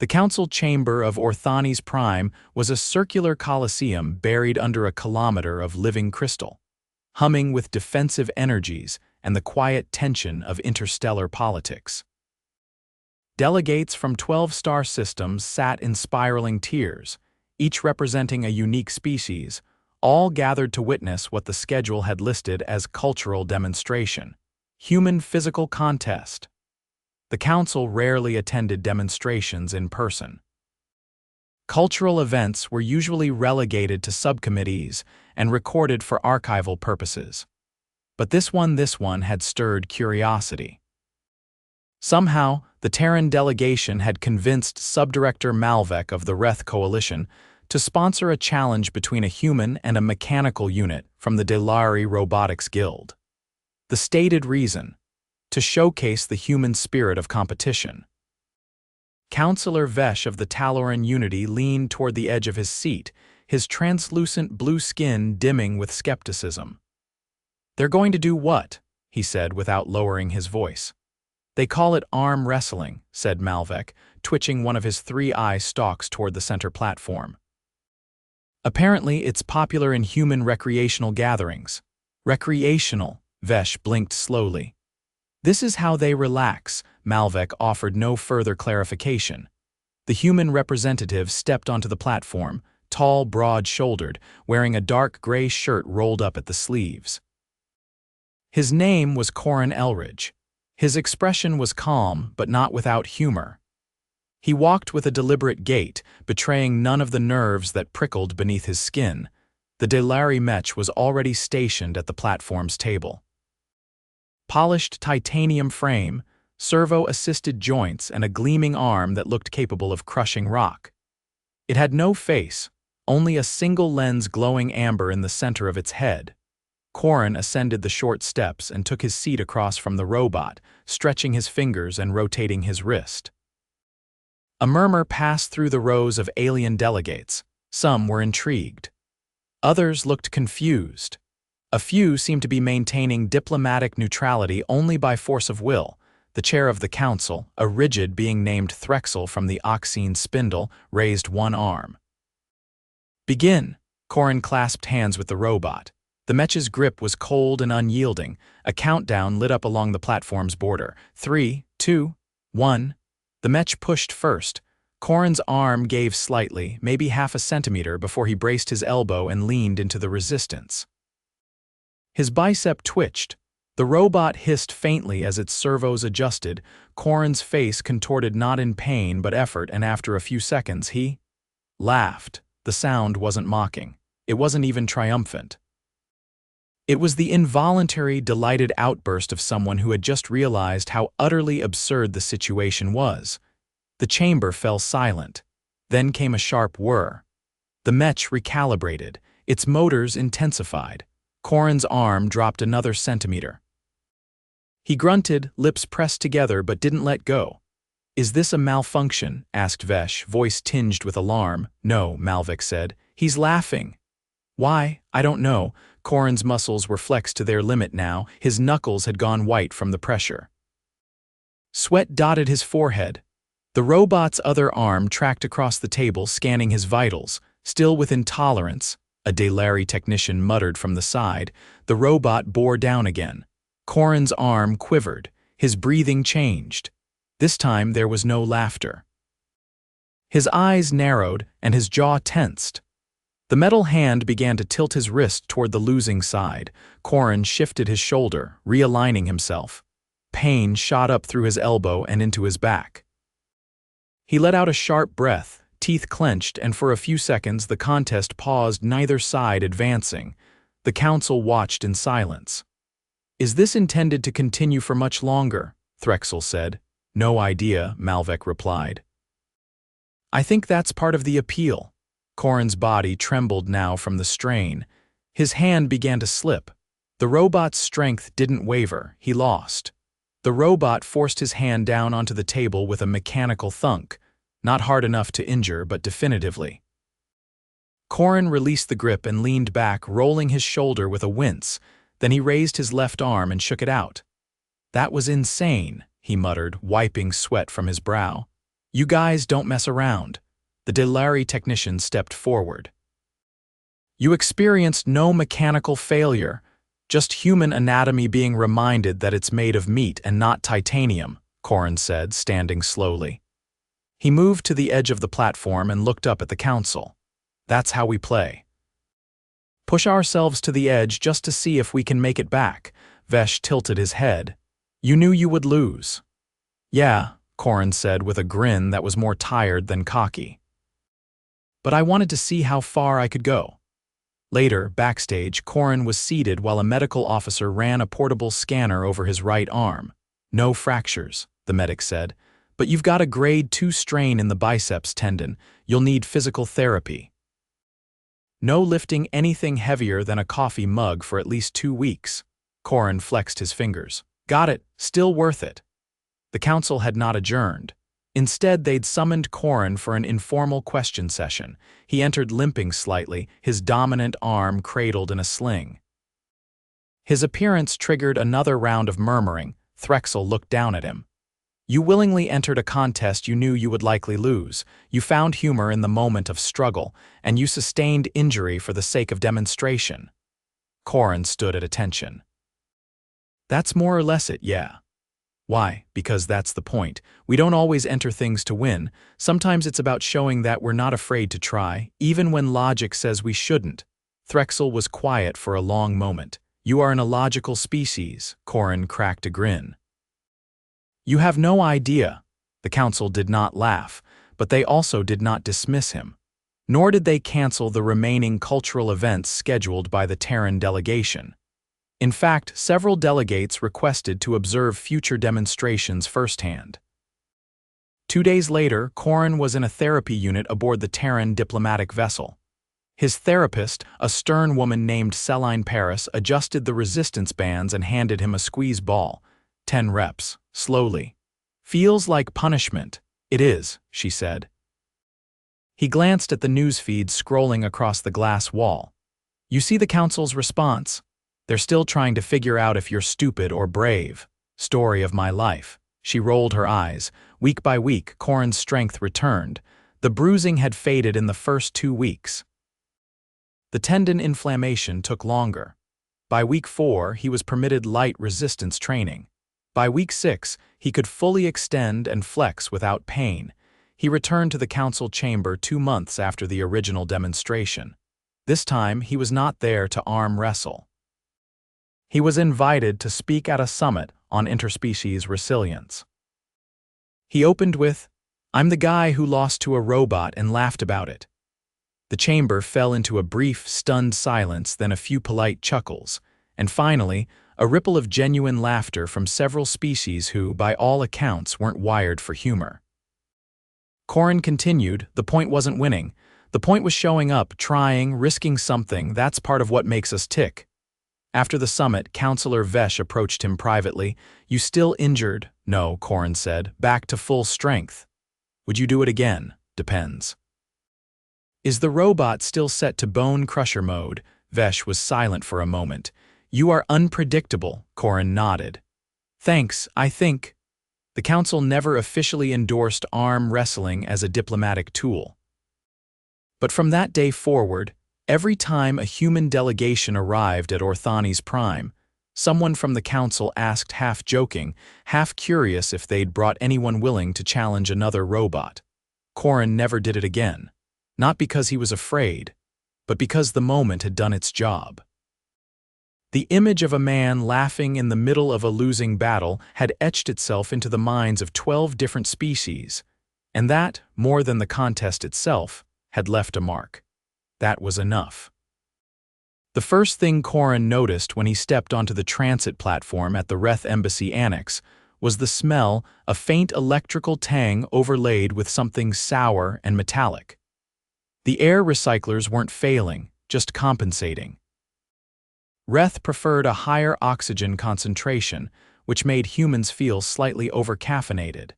The council chamber of Orthanes Prime was a circular coliseum buried under a kilometer of living crystal, humming with defensive energies and the quiet tension of interstellar politics. Delegates from 12 star systems sat in spiraling tiers, each representing a unique species, all gathered to witness what the schedule had listed as cultural demonstration, human physical contest. The council rarely attended demonstrations in person. Cultural events were usually relegated to subcommittees and recorded for archival purposes. But this one had stirred curiosity. Somehow, the Terran delegation had convinced Subdirector Malvek of the Reth Coalition to sponsor a challenge between a human and a mechanical unit from the Delari Robotics Guild. The stated reason: to showcase the human spirit of competition. Councillor Vesh of the Taloran Unity leaned toward the edge of his seat, his translucent blue skin dimming with skepticism. "They're going to do what?" he said without lowering his voice. "They call it arm-wrestling," said Malvek, twitching one of his 3-eye stalks toward the center platform. "Apparently it's popular in human recreational gatherings." "Recreational," Vesh blinked slowly. "This is how they relax." Malvek offered no further clarification. The human representative stepped onto the platform, tall, broad-shouldered, wearing a dark gray shirt rolled up at the sleeves. His name was Corren Elridge. His expression was calm, but not without humor. He walked with a deliberate gait, betraying none of the nerves that prickled beneath his skin. The Delari Mech was already stationed at the platform's table. Polished titanium frame, servo-assisted joints, and a gleaming arm that looked capable of crushing rock. It had no face, only a single lens glowing amber in the center of its head. Corren ascended the short steps and took his seat across from the robot, stretching his fingers and rotating his wrist. A murmur passed through the rows of alien delegates. Some were intrigued. Others looked confused. A few seemed to be maintaining diplomatic neutrality only by force of will. The chair of the council, a rigid being named Threxel from the Oxene spindle, raised one arm. "Begin." Corren clasped hands with the robot. The Mech's grip was cold and unyielding. A countdown lit up along the platform's border. 3, 2, 1. The Mech pushed first. Corren's arm gave slightly, maybe half a centimeter, before he braced his elbow and leaned into the resistance. His bicep twitched. The robot hissed faintly as its servos adjusted. Corren's face contorted not in pain but effort, and after a few seconds he laughed. The sound wasn't mocking. It wasn't even triumphant. It was the involuntary, delighted outburst of someone who had just realized how utterly absurd the situation was. The chamber fell silent. Then came a sharp whir. The Mech recalibrated. Its motors intensified. Corren's arm dropped another centimeter. He grunted, lips pressed together, but didn't let go. "Is this a malfunction?" asked Vesh, voice tinged with alarm. "No," Malvek said. "He's laughing." "Why? I don't know." Corren's muscles were flexed to their limit now. His knuckles had gone white from the pressure. Sweat dotted his forehead. The robot's other arm tracked across the table, scanning his vitals. Still with intolerance, a Delari technician muttered from the side. The robot bore down again. Corren's arm quivered. His breathing changed. This time there was no laughter. His eyes narrowed and his jaw tensed. The metal hand began to tilt his wrist toward the losing side. Corren shifted his shoulder, realigning himself. Pain shot up through his elbow and into his back. He let out a sharp breath, teeth clenched, and for a few seconds the contest paused, neither side advancing. The council watched in silence. "Is this intended to continue for much longer?" Threxel said. "No idea," Malvek replied. "I think that's part of the appeal." Corren's body trembled now from the strain. His hand began to slip. The robot's strength didn't waver. He lost. The robot forced his hand down onto the table with a mechanical thunk, not hard enough to injure, but definitively. Corren released the grip and leaned back, rolling his shoulder with a wince. Then he raised his left arm and shook it out. "That was insane," he muttered, wiping sweat from his brow. You guys don't mess around. The delivery technician stepped forward. You experienced no mechanical failure, just human anatomy being reminded that it's made of meat and not titanium, Corren said, standing slowly. He moved to the edge of the platform and looked up at the council. That's how we play. Push ourselves to the edge just to see if we can make it back. Vesh tilted his head. You knew you would lose. Yeah, Corren said with a grin that was more tired than cocky. But I wanted to see how far I could go. Later, backstage, Corren was seated while a medical officer ran a portable scanner over his right arm. No fractures, the medic said, but you've got a grade 2 strain in the biceps tendon. You'll need physical therapy. No lifting anything heavier than a coffee mug for at least 2 weeks. Corren flexed his fingers. Got it, still worth it. The council had not adjourned. Instead, they'd summoned Corren for an informal question session. He entered limping slightly, his dominant arm cradled in a sling. His appearance triggered another round of murmuring. Threxel looked down at him. You willingly entered a contest you knew you would likely lose. You found humor in the moment of struggle, and you sustained injury for the sake of demonstration. Corren stood at attention. That's more or less it, yeah. Why? Because that's the point. We don't always enter things to win. Sometimes it's about showing that we're not afraid to try, even when logic says we shouldn't. Threxel was quiet for a long moment. You are an illogical species, Corren cracked a grin. You have no idea. The council did not laugh, but they also did not dismiss him. Nor did they cancel the remaining cultural events scheduled by the Terran delegation. In fact, several delegates requested to observe future demonstrations firsthand. 2 days later, Corren was in a therapy unit aboard the Terran diplomatic vessel. His therapist, a stern woman named Celine Paris, adjusted the resistance bands and handed him a squeeze ball. 10 reps, slowly. Feels like punishment. It is, she said. He glanced at the newsfeed scrolling across the glass wall. You see the council's response? They're still trying to figure out if you're stupid or brave. Story of my life. She rolled her eyes. Week by week, Corren's strength returned. The bruising had faded in the first 2 weeks. The tendon inflammation took longer. By week 4, he was permitted light resistance training. By week 6, he could fully extend and flex without pain. He returned to the council chamber 2 months after the original demonstration. This time, he was not there to arm-wrestle. He was invited to speak at a summit on interspecies resilience. He opened with, "I'm the guy who lost to a robot and laughed about it." The chamber fell into a brief, stunned silence, then a few polite chuckles, and finally, a ripple of genuine laughter from several species who, by all accounts, weren't wired for humor. Corren continued, the point wasn't winning. The point was showing up, trying, risking something. That's part of what makes us tick. After the summit, Counselor Vesh approached him privately. You still injured? No, Corren said. Back to full strength. Would you do it again? Depends. Is the robot still set to bone crusher mode? Vesh was silent for a moment. You are unpredictable, Corren nodded. Thanks, I think. The council never officially endorsed arm wrestling as a diplomatic tool. But from that day forward, every time a human delegation arrived at Orthani's Prime, someone from the council asked half-joking, half-curious if they'd brought anyone willing to challenge another robot. Corren never did it again, not because he was afraid, but because the moment had done its job. The image of a man laughing in the middle of a losing battle had etched itself into the minds of 12 different species, and that, more than the contest itself, had left a mark. That was enough. The first thing Corren noticed when he stepped onto the transit platform at the Reth Embassy Annex was the smell, a faint electrical tang overlaid with something sour and metallic. The air recyclers weren't failing, just compensating. Reth preferred a higher oxygen concentration, which made humans feel slightly overcaffeinated.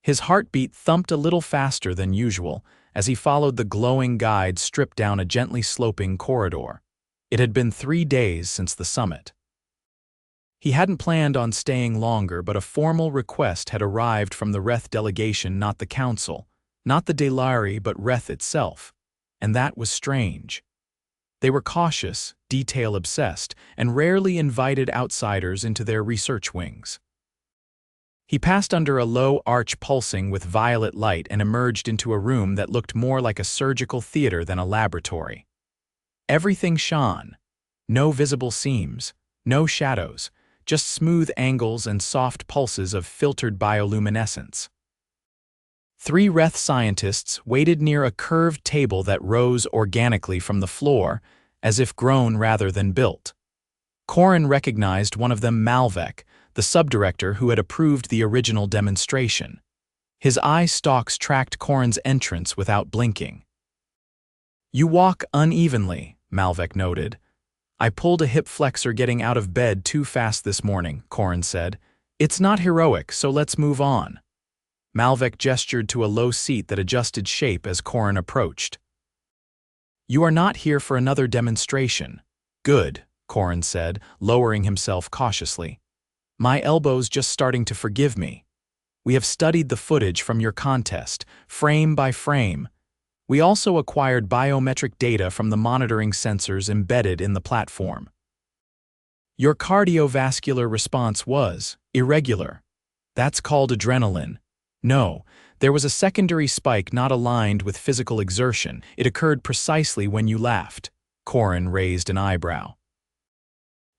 His heartbeat thumped a little faster than usual as he followed the glowing guide strip down a gently sloping corridor. It had been 3 days since the summit. He hadn't planned on staying longer, but a formal request had arrived from the Reth delegation, not the council, not the Delari, but Reth itself. And that was strange. They were cautious, detail-obsessed, and rarely invited outsiders into their research wings. He passed under a low arch pulsing with violet light and emerged into a room that looked more like a surgical theater than a laboratory. Everything shone. No visible seams, no shadows, just smooth angles and soft pulses of filtered bioluminescence. 3 Reth scientists waited near a curved table that rose organically from the floor, as if grown rather than built. Corren recognized one of them, Malvek, the subdirector who had approved the original demonstration. His eye stalks tracked Corren's entrance without blinking. "You walk unevenly," Malvek noted. "I pulled a hip flexor getting out of bed too fast this morning," Corren said. "It's not heroic, so let's move on." Malvek gestured to a low seat that adjusted shape as Corren approached. "You are not here for another demonstration." "Good," Corren said, lowering himself cautiously. "My elbow's just starting to forgive me. We have studied the footage from your contest, frame by frame. We also acquired biometric data from the monitoring sensors embedded in the platform. Your cardiovascular response was irregular. That's called adrenaline. No, there was a secondary spike not aligned with physical exertion. It occurred precisely when you laughed." Corren raised an eyebrow.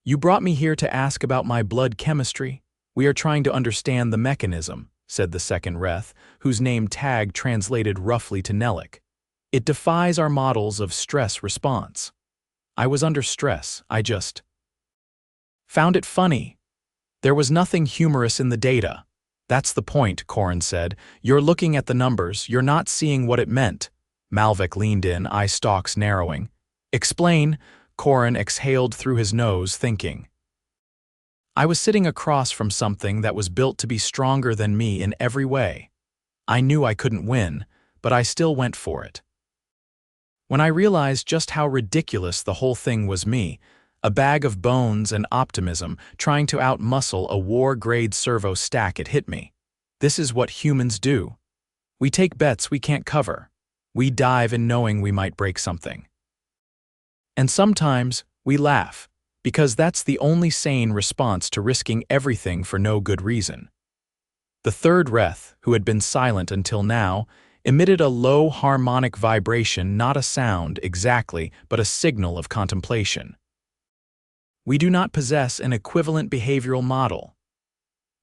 "You brought me here to ask about my blood chemistry? We are trying to understand the mechanism," said the second Reth, whose name tag translated roughly to Nelik. "It defies our models of stress response." "I was under stress. I just found it funny. There was nothing humorous in the data." "That's the point," Corren said. "You're looking at the numbers. You're not seeing what it meant." Malvek leaned in, eye stalks narrowing. "Explain." Corren exhaled through his nose, thinking. "I was sitting across from something that was built to be stronger than me in every way. I knew I couldn't win, but I still went for it. When I realized just how ridiculous the whole thing was, me, a bag of bones and optimism, trying to outmuscle a war-grade servo stack, it hit me. This is what humans do. We take bets we can't cover. We dive in knowing we might break something. And sometimes we laugh, because that's the only sane response to risking everything for no good reason." The third Reth, who had been silent until now, emitted a low harmonic vibration, not a sound exactly, but a signal of contemplation. "We do not possess an equivalent behavioral model."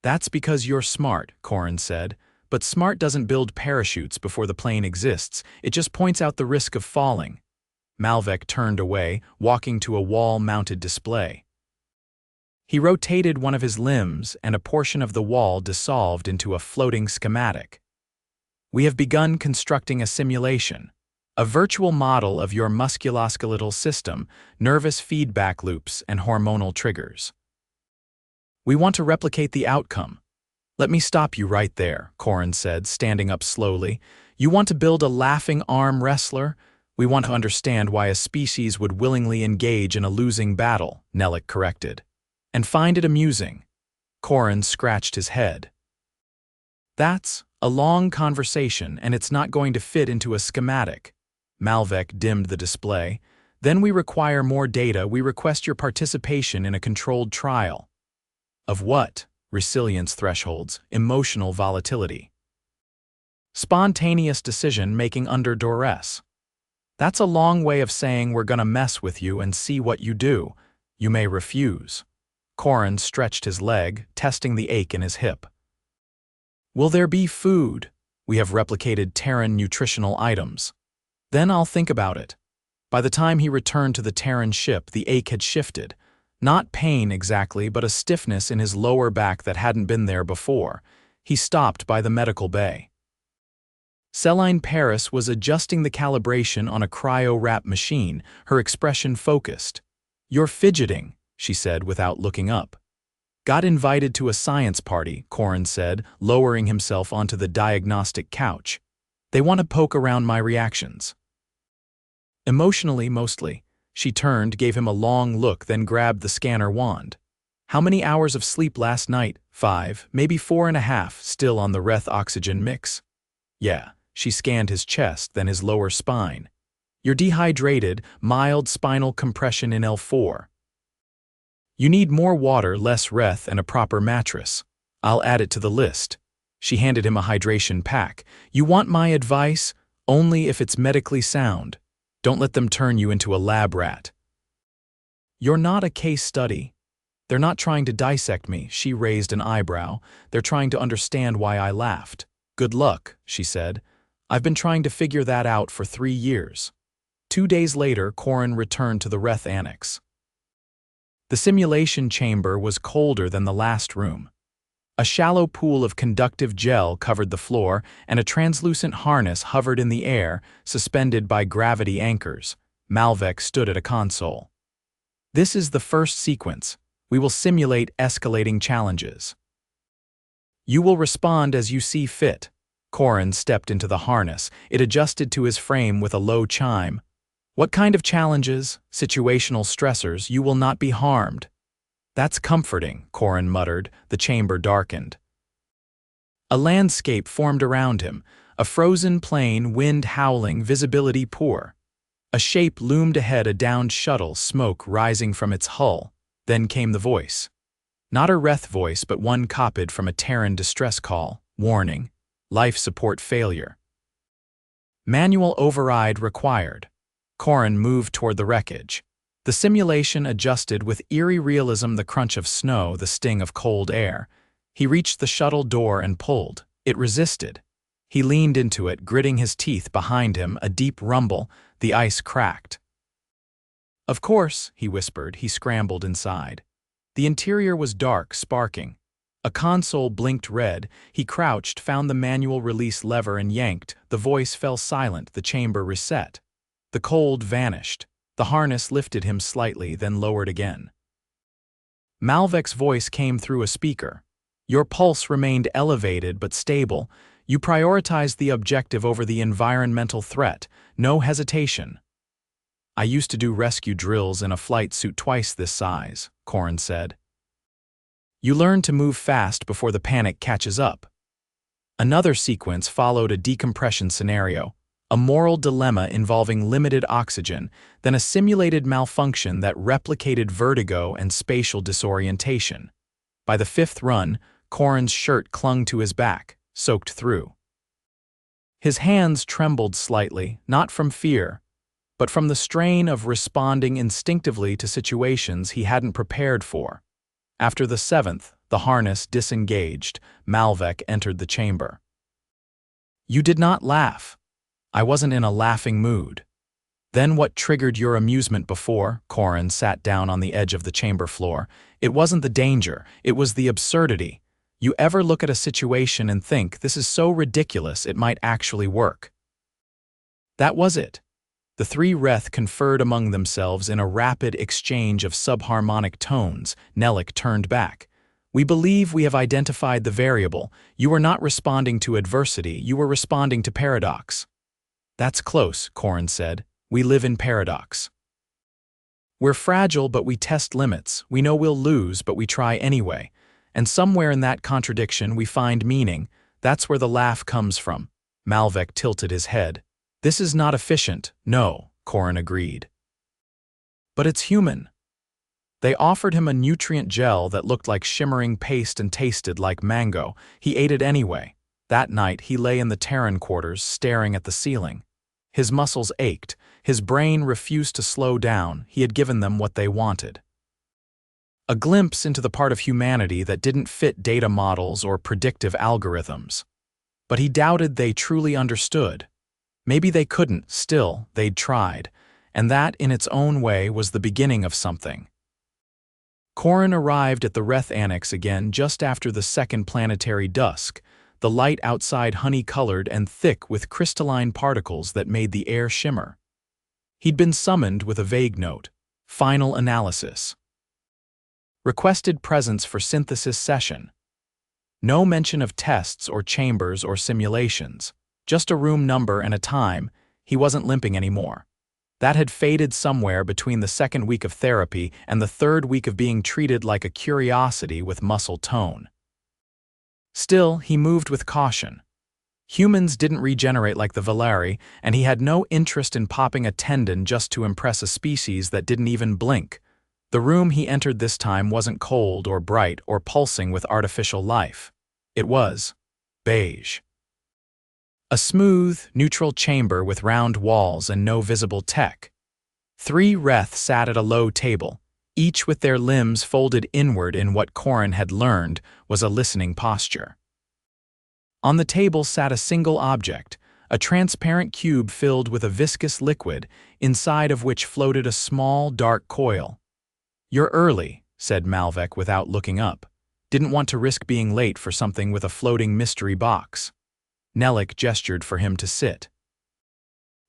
"That's because you're smart," Corren said, "but smart doesn't build parachutes before the plane exists, it just points out the risk of falling." Malvek turned away, walking to a wall-mounted display. He rotated one of his limbs, and a portion of the wall dissolved into a floating schematic. "We have begun constructing a simulation, a virtual model of your musculoskeletal system, nervous feedback loops, and hormonal triggers. We want to replicate the outcome." "Let me stop you right there," Corren said, standing up slowly. "You want to build a laughing arm wrestler? We want to understand why a species would willingly engage in a losing battle," Nelik corrected. "And find it amusing." Corren scratched his head. "That's a long conversation, and it's not going to fit into a schematic." Malvek dimmed the display. "Then we require more data. We request your participation in a controlled trial." "Of what?" "Resilience thresholds, emotional volatility. Spontaneous decision-making under duress." "That's a long way of saying we're gonna mess with you and see what you do. You may refuse." Corren stretched his leg, testing the ache in his hip. "Will there be food? We have replicated Terran nutritional items." "Then I'll think about it." By the time he returned to the Terran ship, the ache had shifted. Not pain exactly, but a stiffness in his lower back that hadn't been there before. He stopped by the medical bay. Celine Paris was adjusting the calibration on a cryo-wrap machine, her expression focused. "You're fidgeting," she said without looking up. "Got invited to a science party," Corren said, lowering himself onto the diagnostic couch. "They want to poke around my reactions." "Emotionally, mostly." She turned, gave him a long look, then grabbed the scanner wand. How many hours of sleep last night? 5, maybe 4.5, still on the Reth oxygen mix. Yeah, she scanned his chest, then his lower spine. You're dehydrated, mild spinal compression in L4. You need more water, less Reth, and a proper mattress. I'll add it to the list. She handed him a hydration pack. You want my advice? Only if it's medically sound. Don't let them turn you into a lab rat. You're not a case study. They're not trying to dissect me, she raised an eyebrow. They're trying to understand why I laughed. Good luck, she said. I've been trying to figure that out for 3 years. 2 days later, Corren returned to the Reth annex. The simulation chamber was colder than the last room. A shallow pool of conductive gel covered the floor, and a translucent harness hovered in the air, suspended by gravity anchors. Malvek stood at a console. This is the first sequence. We will simulate escalating challenges. You will respond as you see fit. Corren stepped into the harness. It adjusted to his frame with a low chime. What kind of challenges, situational stressors, you will not be harmed? That's comforting, Corren muttered. The chamber darkened. A landscape formed around him, a frozen plain, wind howling, visibility poor. A shape loomed ahead, a downed shuttle, smoke rising from its hull. Then came the voice. Not a Reth voice, but one copied from a Terran distress call. Warning. Life support failure. Manual override required. Corren moved toward the wreckage. The simulation adjusted with eerie realism, the crunch of snow, the sting of cold air. He reached the shuttle door and pulled. It resisted. He leaned into it, gritting his teeth. Behind him, a deep rumble. The ice cracked. Of course, he whispered. He scrambled inside. The interior was dark, sparking. A console blinked red. He crouched, found the manual release lever and yanked. The voice fell silent. The chamber reset. The cold vanished. The harness lifted him slightly, then lowered again. Malvek's voice came through a speaker. Your pulse remained elevated but stable. You prioritized the objective over the environmental threat. No hesitation. I used to do rescue drills in a flight suit twice this size, Corren said. You learn to move fast before the panic catches up. Another sequence followed a decompression scenario, a moral dilemma involving limited oxygen, then a simulated malfunction that replicated vertigo and spatial disorientation. By the 5th run, Corren's shirt clung to his back, soaked through. His hands trembled slightly, not from fear, but from the strain of responding instinctively to situations he hadn't prepared for. After the 7th, the harness disengaged. Malvek entered the chamber. You did not laugh. I wasn't in a laughing mood. Then what triggered your amusement before? Corren sat down on the edge of the chamber floor. It wasn't the danger, it was the absurdity. You ever look at a situation and think, this is so ridiculous it might actually work? That was it. The 3 Reth conferred among themselves in a rapid exchange of subharmonic tones. Nellick turned back. We believe we have identified the variable. You were not responding to adversity, you were responding to paradox. That's close, Corren said. We live in paradox. We're fragile, but we test limits. We know we'll lose, but we try anyway. And somewhere in that contradiction we find meaning. That's where the laugh comes from. Malvek tilted his head. This is not efficient. No, Corren agreed. But it's human. They offered him a nutrient gel that looked like shimmering paste and tasted like mango. He ate it anyway. That night he lay in the Terran quarters, staring at the ceiling. His muscles ached. His brain refused to slow down. He had given them what they wanted. A glimpse into the part of humanity that didn't fit data models or predictive algorithms. But he doubted they truly understood. Maybe they couldn't, still, they'd tried, and that, in its own way, was the beginning of something. Corren arrived at the Reth annex again just after the second planetary dusk, the light outside honey-colored and thick with crystalline particles that made the air shimmer. He'd been summoned with a vague note, final analysis. Requested presence for synthesis session. No mention of tests or chambers or simulations. Just a room number and a time. He wasn't limping anymore. That had faded somewhere between the second week of therapy and the third week of being treated like a curiosity with muscle tone. Still, he moved with caution. Humans didn't regenerate like the Valeri, and he had no interest in popping a tendon just to impress a species that didn't even blink. The room he entered this time wasn't cold or bright or pulsing with artificial life. It was beige. A smooth, neutral chamber with round walls and no visible tech. 3 Reth sat at a low table, each with their limbs folded inward in what Corren had learned was a listening posture. On the table sat a single object, a transparent cube filled with a viscous liquid, inside of which floated a small, dark coil. "You're early," said Malvek without looking up. Didn't want to risk being late for something with a floating mystery box. Nellick gestured for him to sit.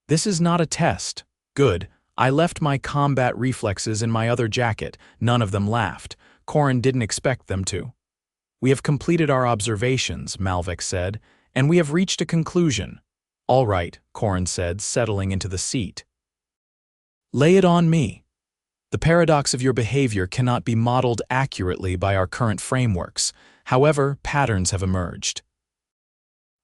"This is not a test. Good. I left my combat reflexes in my other jacket." None of them laughed. Corren didn't expect them to. "We have completed our observations," Malvek said, "and we have reached a conclusion." "All right," Corren said, settling into the seat. "Lay it on me. The paradox of your behavior cannot be modeled accurately by our current frameworks. However, patterns have emerged.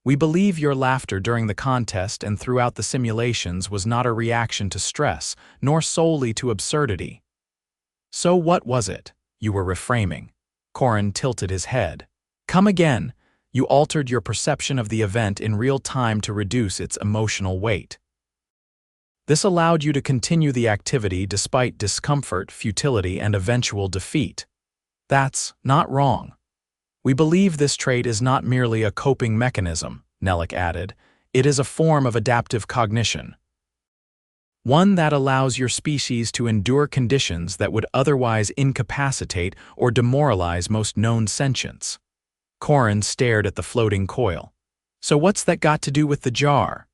We believe your laughter during the contest and throughout the simulations was not a reaction to stress, nor solely to absurdity. So what was it? You were reframing." Corren tilted his head. "Come again. You altered your perception of the event in real time to reduce its emotional weight. This allowed you to continue the activity despite discomfort, futility, and eventual defeat. That's not wrong. We believe this trait is not merely a coping mechanism," Nellick added. "It is a form of adaptive cognition. One that allows your species to endure conditions that would otherwise incapacitate or demoralize most known sentients." Corren stared at the floating coil. "So what's that got to do with the jar?"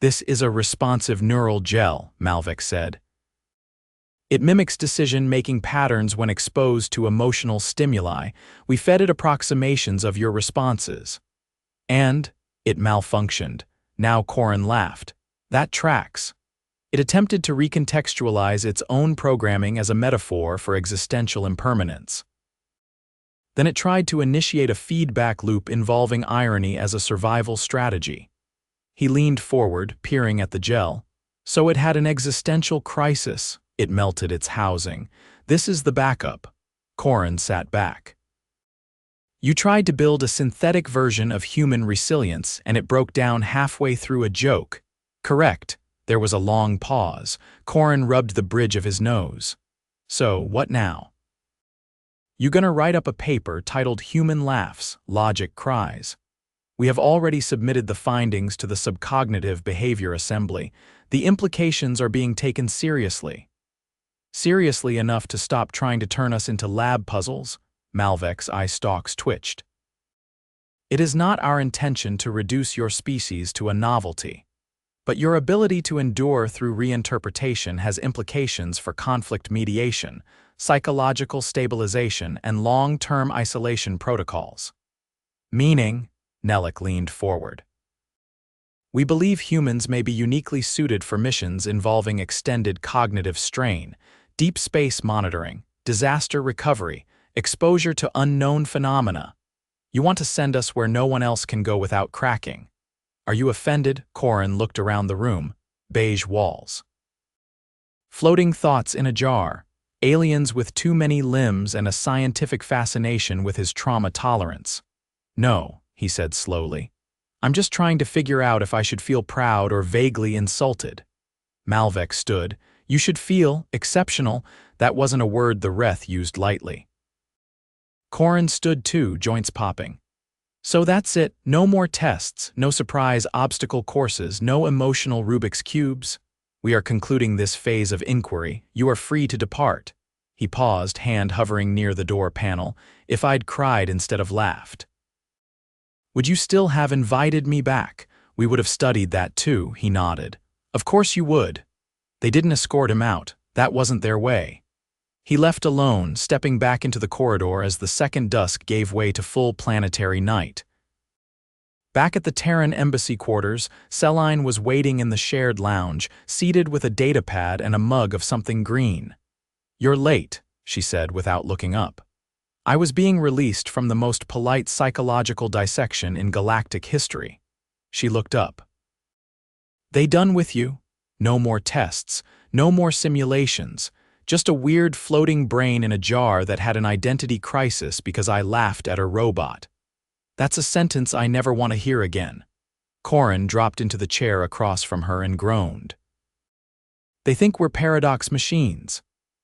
"This is a responsive neural gel," Malvek said. "It mimics decision-making patterns when exposed to emotional stimuli. We fed it approximations of your responses. And it malfunctioned." Now Corren laughed. "That tracks. It attempted to recontextualize its own programming as a metaphor for existential impermanence. Then it tried to initiate a feedback loop involving irony as a survival strategy." He leaned forward, peering at the gel. "So it had an existential crisis. It melted its housing. This is the backup." Corren sat back. "You tried to build a synthetic version of human resilience, and it broke down halfway through a joke." "Correct." There was a long pause. Corren rubbed the bridge of his nose. "So, what now?" "You gonna write up a paper titled Human Laughs, Logic Cries. We have already submitted the findings to the Subcognitive Behavior Assembly. The implications are being taken seriously." "Seriously enough to stop trying to turn us into lab puzzles?" Malvek's eye stalks twitched. "It is not our intention to reduce your species to a novelty. But your ability to endure through reinterpretation has implications for conflict mediation, psychological stabilization, and long-term isolation protocols." "Meaning?" Nellick leaned forward. "We believe humans may be uniquely suited for missions involving extended cognitive strain, deep space monitoring, disaster recovery, exposure to unknown phenomena. You want to send us where no one else can go without cracking. Are you offended?" Corren looked around the room. Beige walls. "Floating thoughts in a jar. Aliens with too many limbs and a scientific fascination with his trauma tolerance." "No," he said slowly. "I'm just trying to figure out if I should feel proud or vaguely insulted." Malvek stood. "You should feel exceptional." That wasn't a word the Reth used lightly. Corren stood too, joints popping. "So that's it. No more tests, no surprise obstacle courses, no emotional Rubik's Cubes. We are concluding this phase of inquiry. You are free to depart." He paused, hand hovering near the door panel. "If I'd cried instead of laughed, would you still have invited me back?" "We would have studied that too," he nodded. "Of course you would." They didn't escort him out. That wasn't their way. He left alone, stepping back into the corridor as the second dusk gave way to full planetary night. Back at the Terran embassy quarters, Celine was waiting in the shared lounge, seated with a datapad and a mug of something green. "You're late," she said without looking up. "I was being released from the most polite psychological dissection in galactic history." She looked up. "They done with you? No more tests, no more simulations, just a weird floating brain in a jar that had an identity crisis because I laughed at a robot." "That's a sentence I never want to hear again." Corren dropped into the chair across from her and groaned. "They think we're paradox machines.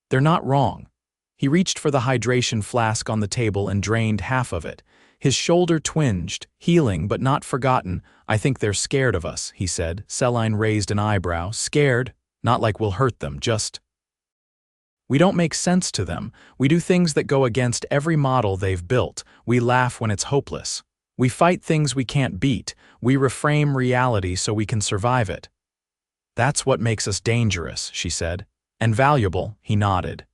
They're not wrong." He reached for the hydration flask on the table and drained half of it. His shoulder twinged, healing but not forgotten. "I think they're scared of us," he said. Celine raised an eyebrow. "Scared? Not like we'll hurt them, just... We don't make sense to them. We do things that go against every model they've built. We laugh when it's hopeless. We fight things we can't beat. We reframe reality so we can survive it." "That's what makes us dangerous," she said. "And valuable," he nodded.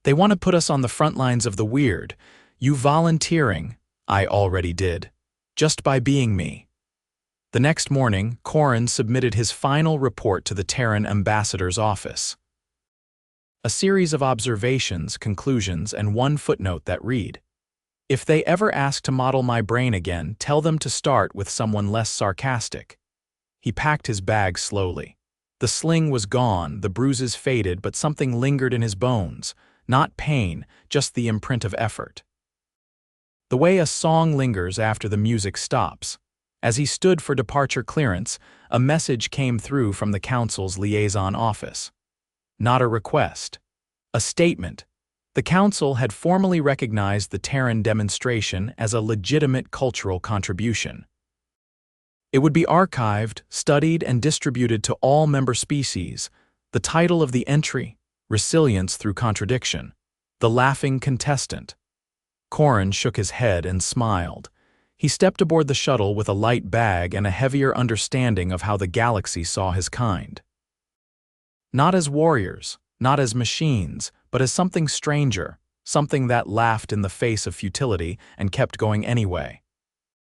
"They want to put us on the front lines of the weird. You volunteering." "I already did. Just by being me." The next morning, Corren submitted his final report to the Terran ambassador's office. A series of observations, conclusions, and one footnote that read, "If they ever ask to model my brain again, tell them to start with someone less sarcastic." He packed his bag slowly. The sling was gone, the bruises faded, but something lingered in his bones. Not pain, just the imprint of effort. The way a song lingers after the music stops. As he stood for departure clearance, a message came through from the Council's liaison office. Not a request. A statement. The Council had formally recognized the Terran demonstration as a legitimate cultural contribution. It would be archived, studied, and distributed to all member species. The title of the entry: Resilience Through Contradiction. The Laughing Contestant. Corren shook his head and smiled. He stepped aboard the shuttle with a light bag and a heavier understanding of how the galaxy saw his kind. Not as warriors, not as machines, but as something stranger, something that laughed in the face of futility and kept going anyway.